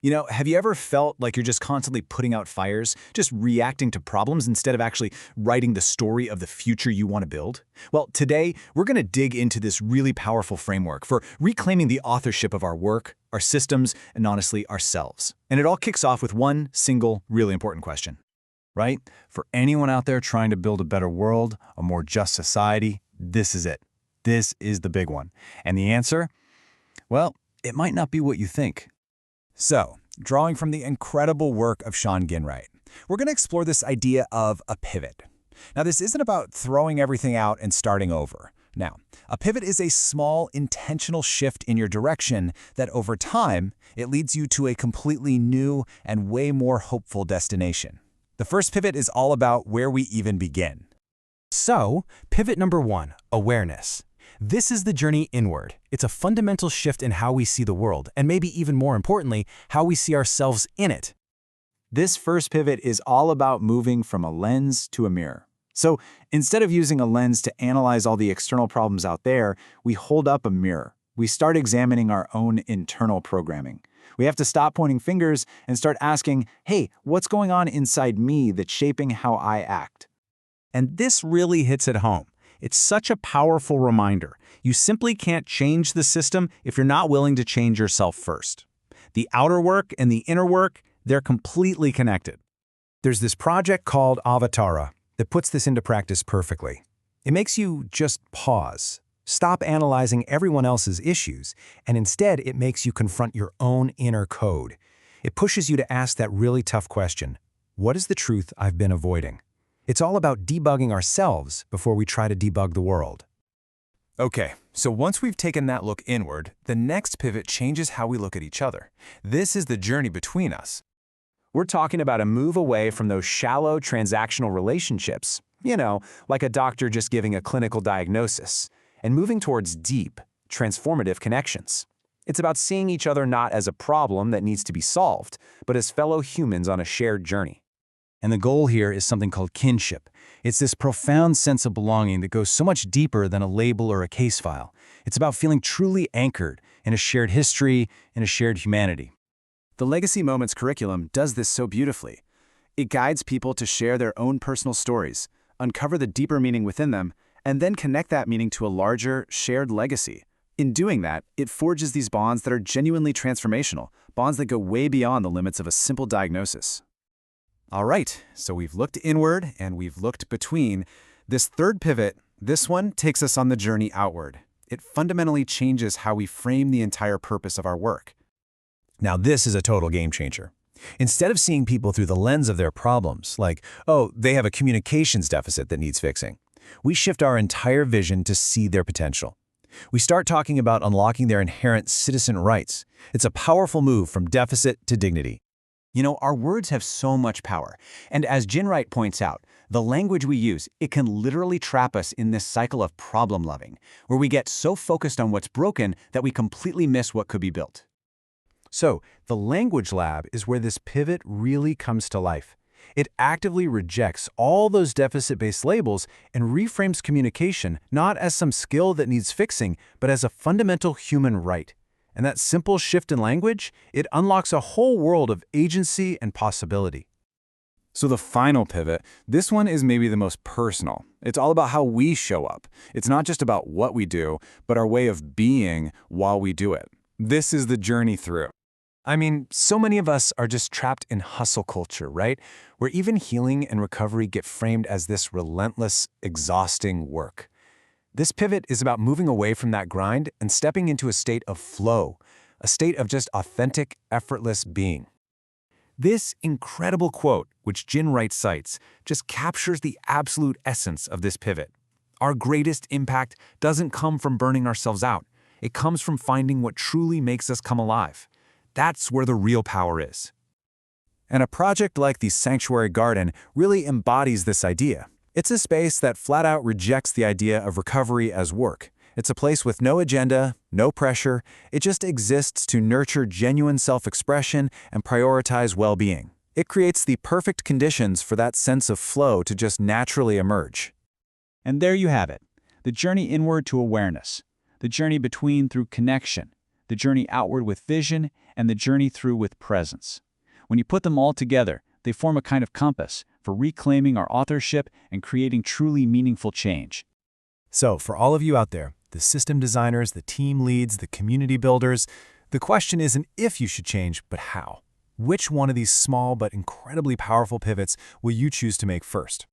Have you ever felt like you're just constantly putting out fires, just reacting to problems instead of actually writing the story of the future you want to build? Well, today, we're going to dig into this really powerful framework for reclaiming the authorship of our work, our systems, and honestly, ourselves. And it all kicks off with one single, really important question. Right? For anyone out there trying to build a better world, a more just society, this is it. This is the big one. And the answer? Well, it might not be what you think. So, drawing from the incredible work of Shawn Ginwright, we're going to explore this idea of a pivot. Now, this isn't about throwing everything out and starting over. Now, a pivot is a small, intentional shift in your direction that over time, it leads you to a completely new and way more hopeful destination. The first pivot is all about where we even begin. So, pivot number 1, awareness. This is the journey inward. It's a fundamental shift in how we see the world, and maybe even more importantly, how we see ourselves in it. This first pivot is all about moving from a lens to a mirror. So instead of using a lens to analyze all the external problems out there, we hold up a mirror. We start examining our own internal programming. We have to stop pointing fingers and start asking, hey, what's going on inside me that's shaping how I act? And this really hits it home. It's such a powerful reminder. You simply can't change the system if you're not willing to change yourself first. The outer work and the inner work, they're completely connected. There's this project called Authorship that puts this into practice perfectly. It makes you just pause, stop analyzing everyone else's issues, and instead it makes you confront your own inner code. It pushes you to ask that really tough question, what is the truth I've been avoiding? It's all about debugging ourselves before we try to debug the world. Okay, so once we've taken that look inward, the next pivot changes how we look at each other. This is the journey between us. We're talking about a move away from those shallow transactional relationships, like a doctor just giving a clinical diagnosis, and moving towards deep, transformative connections. It's about seeing each other not as a problem that needs to be solved, but as fellow humans on a shared journey. And the goal here is something called kinship. It's this profound sense of belonging that goes so much deeper than a label or a case file. It's about feeling truly anchored in a shared history, in a shared humanity. The Legacy Moments curriculum does this so beautifully. It guides people to share their own personal stories, uncover the deeper meaning within them, and then connect that meaning to a larger, shared legacy. In doing that, it forges these bonds that are genuinely transformational, bonds that go way beyond the limits of a simple diagnosis. All right, so we've looked inward and we've looked between. This third pivot, this one takes us on the journey outward. It fundamentally changes how we frame the entire purpose of our work. Now this is a total game changer. Instead of seeing people through the lens of their problems, like, oh, they have a communications deficit that needs fixing, we shift our entire vision to see their potential. We start talking about unlocking their inherent citizen rights. It's a powerful move from deficit to dignity. Our words have so much power. And as Ginwright points out, the language we use, it can literally trap us in this cycle of problem-loving, where we get so focused on what's broken that we completely miss what could be built. So, the language lab is where this pivot really comes to life. It actively rejects all those deficit-based labels and reframes communication not as some skill that needs fixing, but as a fundamental human right. And that simple shift in language, it unlocks a whole world of agency and possibility. So the final pivot, this one is maybe the most personal. It's all about how we show up. It's not just about what we do, but our way of being while we do it. This is the journey through. I mean, so many of us are just trapped in hustle culture, right? Where even healing and recovery get framed as this relentless, exhausting work. This pivot is about moving away from that grind and stepping into a state of flow, a state of just authentic, effortless being. This incredible quote, which Ginwright cites, just captures the absolute essence of this pivot. Our greatest impact doesn't come from burning ourselves out. It comes from finding what truly makes us come alive. That's where the real power is. And a project like the Sanctuary Garden really embodies this idea. It's a space that flat out rejects the idea of recovery as work. It's a place with no agenda, no pressure. It just exists to nurture genuine self-expression and prioritize well-being. It creates the perfect conditions for that sense of flow to just naturally emerge. And there you have it, the journey inward to awareness, the journey between through connection, the journey outward with vision, and the journey through with presence. When you put them all together, they form a kind of compass for reclaiming our authorship and creating truly meaningful change. So, for all of you out there, the system designers, the team leads, the community builders, the question isn't if you should change, but how. Which one of these small but incredibly powerful pivots will you choose to make first?